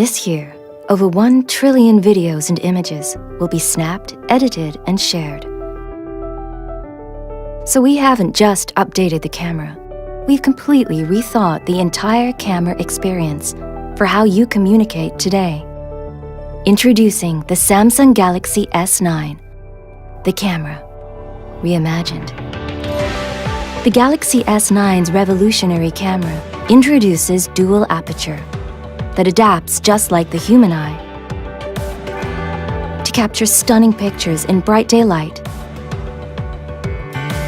This year, over 1 trillion videos and images will be snapped, edited, and shared. So we haven't just updated the camera. We've completely rethought the entire camera experience for how you communicate today. Introducing the Samsung Galaxy S9, the camera reimagined. The Galaxy S9's revolutionary camera introduces dual aperture that adapts just like the human eye to capture stunning pictures in bright daylight,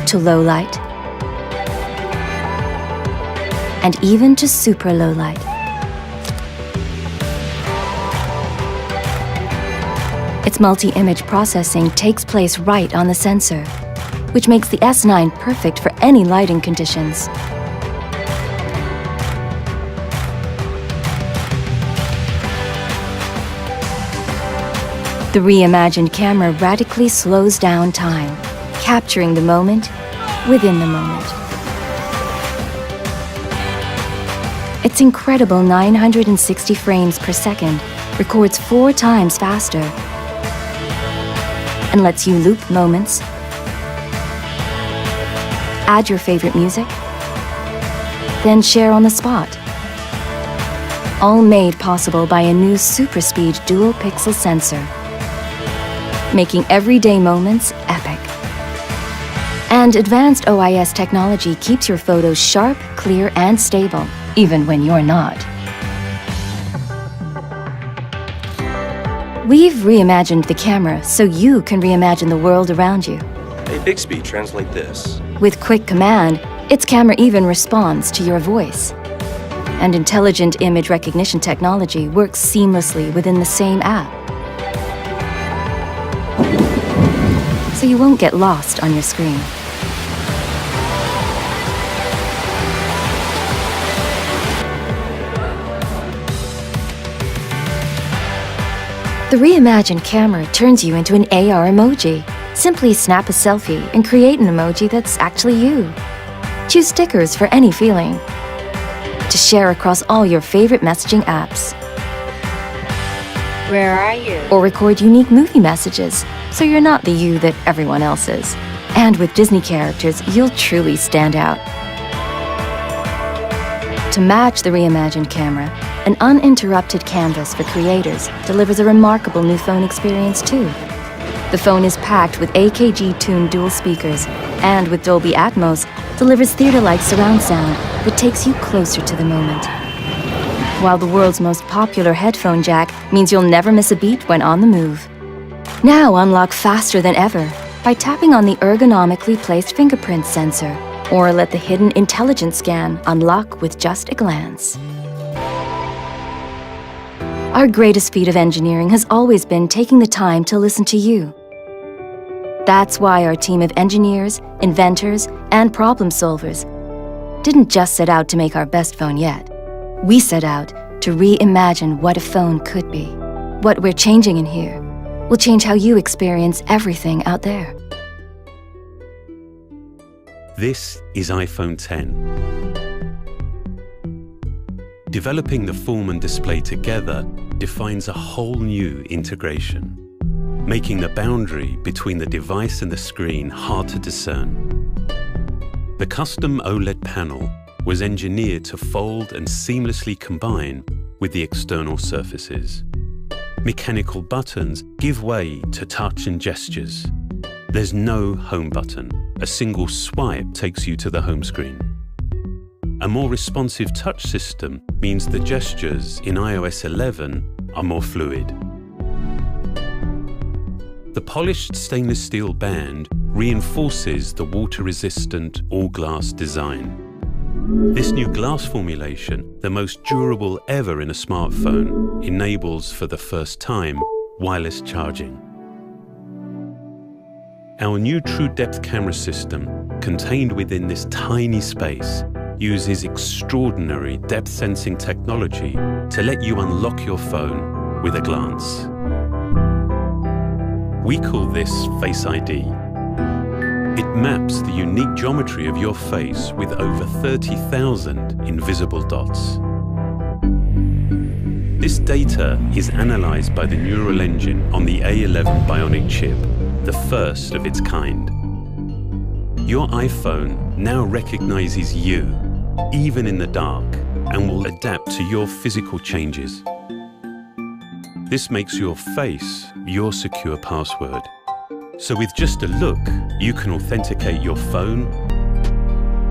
to low light, and even to super low light. Its multi-image processing takes place right on the sensor, which makes the S9 perfect for any lighting conditions. The reimagined camera radically slows down time, capturing the moment within the moment. Its incredible 960 frames per second records 4 times faster and lets you loop moments, add your favorite music, then share on the spot. All made possible by a new super speed dual pixel sensor, making everyday moments epic. And advanced OIS technology keeps your photos sharp, clear, and stable, even when you're not. We've reimagined the camera so you can reimagine the world around you. Hey Bixby, translate this. With quick command, its camera even responds to your voice. And intelligent image recognition technology works seamlessly within the same app. So you won't get lost on your screen. The reimagined camera turns you into an AR emoji. Simply snap a selfie and create an emoji that's actually you. Choose stickers for any feeling to share across all your favorite messaging apps. Where are you? Or record unique movie messages so you're not the you that everyone else is. And with Disney characters, you'll truly stand out. To match the reimagined camera, an uninterrupted canvas for creators delivers a remarkable new phone experience too. The phone is packed with AKG-tuned dual speakers and with Dolby Atmos delivers theater-like surround sound that takes you closer to the moment. While the world's most popular headphone jack means you'll never miss a beat when on the move. Now unlock faster than ever by tapping on the ergonomically placed fingerprint sensor, or let the hidden intelligence scan unlock with just a glance. Our greatest feat of engineering has always been taking the time to listen to you. That's why our team of engineers, inventors, and problem solvers didn't just set out to make our best phone yet. We set out to reimagine what a phone could be. What we're changing in here will change how you experience everything out there. This is iPhone X. Developing the form and display together defines a whole new integration, making the boundary between the device and the screen hard to discern. The custom OLED panel was engineered to fold and seamlessly combine with the external surfaces. Mechanical buttons give way to touch and gestures. There's no home button. A single swipe takes you to the home screen. A more responsive touch system means the gestures in iOS 11 are more fluid. The polished stainless steel band reinforces the water-resistant all-glass design. This new glass formulation, the most durable ever in a smartphone, enables for the first time wireless charging. Our new True Depth camera system, contained within this tiny space, uses extraordinary depth sensing technology to let you unlock your phone with a glance. We call this Face ID. It maps the unique geometry of your face with over 30,000 invisible dots. This data is analyzed by the neural engine on the A11 Bionic chip, the first of its kind. Your iPhone now recognizes you, even in the dark, and will adapt to your physical changes. This makes your face your secure password. So with just a look, you can authenticate your phone.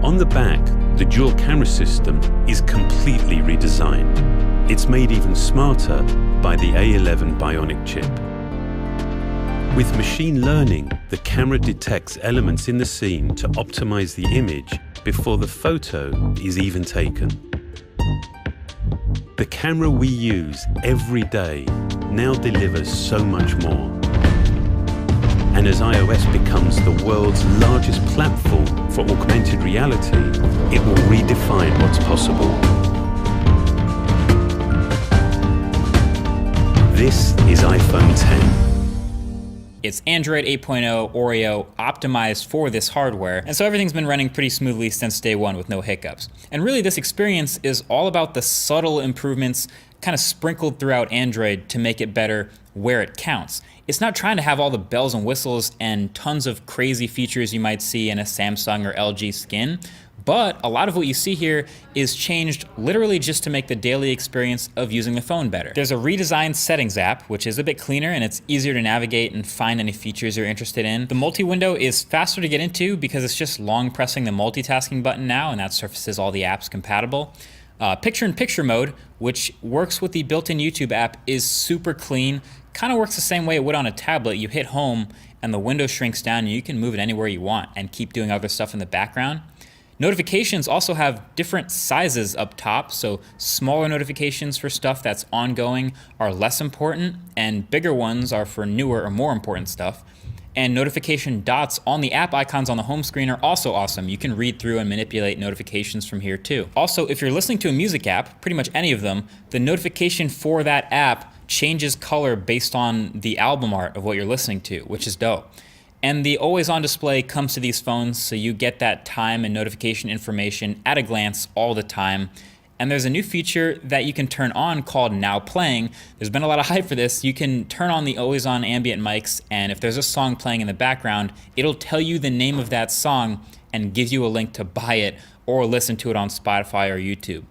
On the back, the dual camera system is completely redesigned. It's made even smarter by the A11 Bionic chip. With machine learning, the camera detects elements in the scene to optimize the image before the photo is even taken. The camera we use every day now delivers so much more. And as iOS becomes the world's largest platform for augmented reality, it will redefine what's possible. This is iPhone 10. It's Android 8.0 Oreo optimized for this hardware, and so everything's been running pretty smoothly since day one with no hiccups. And really this experience is all about the subtle improvements kind of sprinkled throughout Android to make it better where it counts. It's not trying to have all the bells and whistles and tons of crazy features you might see in a Samsung or LG skin, but a lot of what you see here is changed literally just to make the daily experience of using the phone better. There's a redesigned settings app, which is a bit cleaner and it's easier to navigate and find any features you're interested in. The multi-window is faster to get into because it's just long pressing the multitasking button now, and that surfaces all the apps compatible. Picture-in-picture mode, which works with the built-in YouTube app, is super clean. Kind of works the same way it would on a tablet. You hit home and the window shrinks down and you can move it anywhere you want and keep doing other stuff in the background. Notifications also have different sizes up top, so smaller notifications for stuff that's ongoing are less important, and bigger ones are for newer or more important stuff. And notification dots on the app icons on the home screen are also awesome. You can read through and manipulate notifications from here too. Also, if you're listening to a music app, pretty much any of them, the notification for that app changes color based on the album art of what you're listening to, which is dope. And the always-on display comes to these phones, so you get that time and notification information at a glance all the time. And there's a new feature that you can turn on called Now Playing. There's been a lot of hype for this. You can turn on the always-on ambient mics, and if there's a song playing in the background, it'll tell you the name of that song and give you a link to buy it or listen to it on Spotify or YouTube.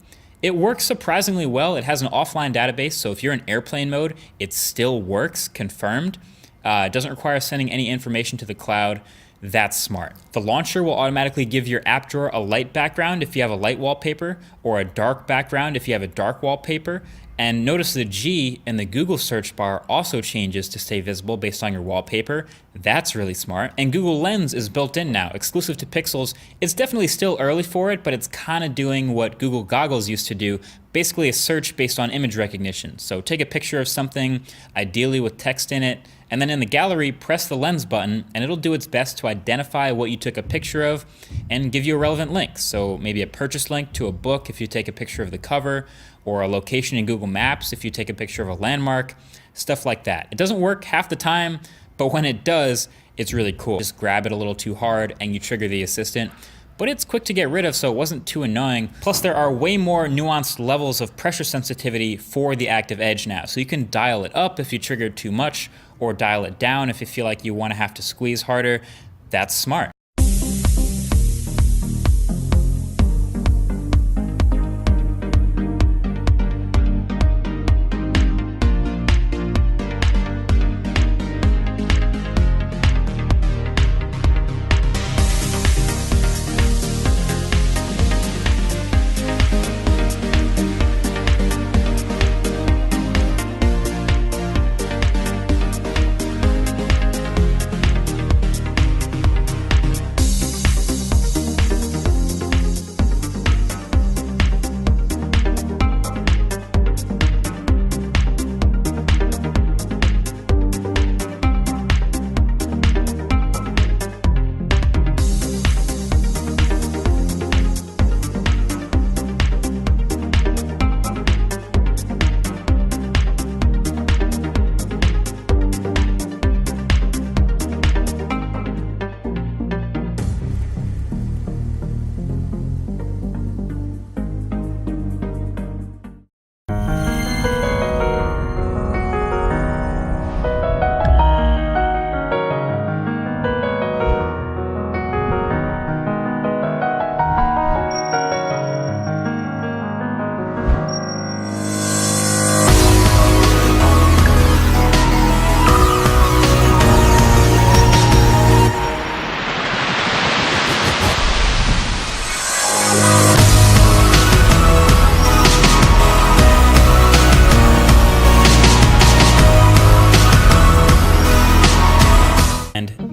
It works surprisingly well. It has an offline database, so if you're in airplane mode, it still works, confirmed. It doesn't require sending any information to the cloud. That's smart. The launcher will automatically give your app drawer a light background if you have a light wallpaper, or a dark background if you have a dark wallpaper. And notice the G in the Google search bar also changes to stay visible based on your wallpaper. That's really smart. And Google Lens is built in now, exclusive to Pixels. It's definitely still early for it, but it's kind of doing what Google Goggles used to do, basically a search based on image recognition. So take a picture of something, ideally with text in it, and then in the gallery, press the lens button, and it'll do its best to identify what you took a picture of and give you a relevant link. So maybe a purchase link to a book if you take a picture of the cover, or a location in Google Maps if you take a picture of a landmark, stuff like that. It doesn't work half the time, but when it does, it's really cool. Just grab it a little too hard and you trigger the assistant. But it's quick to get rid of, so it wasn't too annoying. Plus, there are way more nuanced levels of pressure sensitivity for the Active Edge now. So you can dial it up if you triggered too much, or dial it down if you feel like you want to have to squeeze harder. That's smart.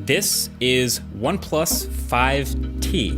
This is OnePlus 5T.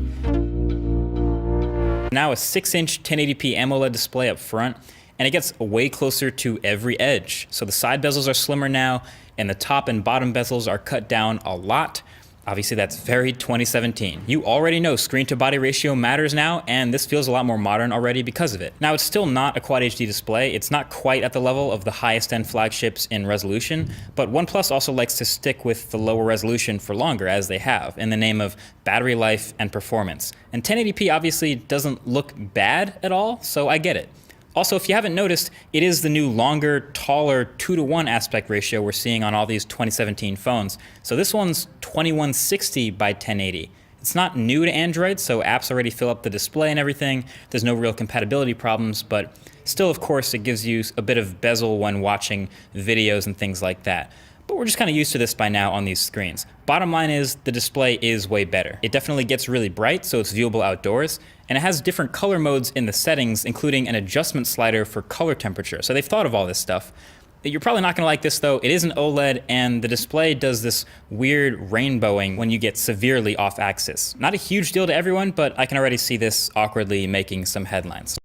Now a 6-inch 1080p AMOLED display up front, and it gets way closer to every edge. So the side bezels are slimmer now, and the top and bottom bezels are cut down a lot. Obviously that's very 2017. You already know screen to body ratio matters now, and this feels a lot more modern already because of it. Now it's still not a Quad HD display. It's not quite at the level of the highest end flagships in resolution, but OnePlus also likes to stick with the lower resolution for longer, as they have, in the name of battery life and performance. And 1080p obviously doesn't look bad at all, so I get it. Also, if you haven't noticed, it is the new longer, taller 2:1 aspect ratio we're seeing on all these 2017 phones. So this one's 2160 by 1080. It's not new to Android, so apps already fill up the display and everything. There's no real compatibility problems, but still, of course, it gives you a bit of bezel when watching videos and things like that. But we're just kind of used to this by now on these screens. Bottom line is, the display is way better. It definitely gets really bright, so it's viewable outdoors, and it has different color modes in the settings, including an adjustment slider for color temperature. So they've thought of all this stuff. You're probably not gonna like this though. It is an OLED, and the display does this weird rainbowing when you get severely off axis. Not a huge deal to everyone, but I can already see this awkwardly making some headlines.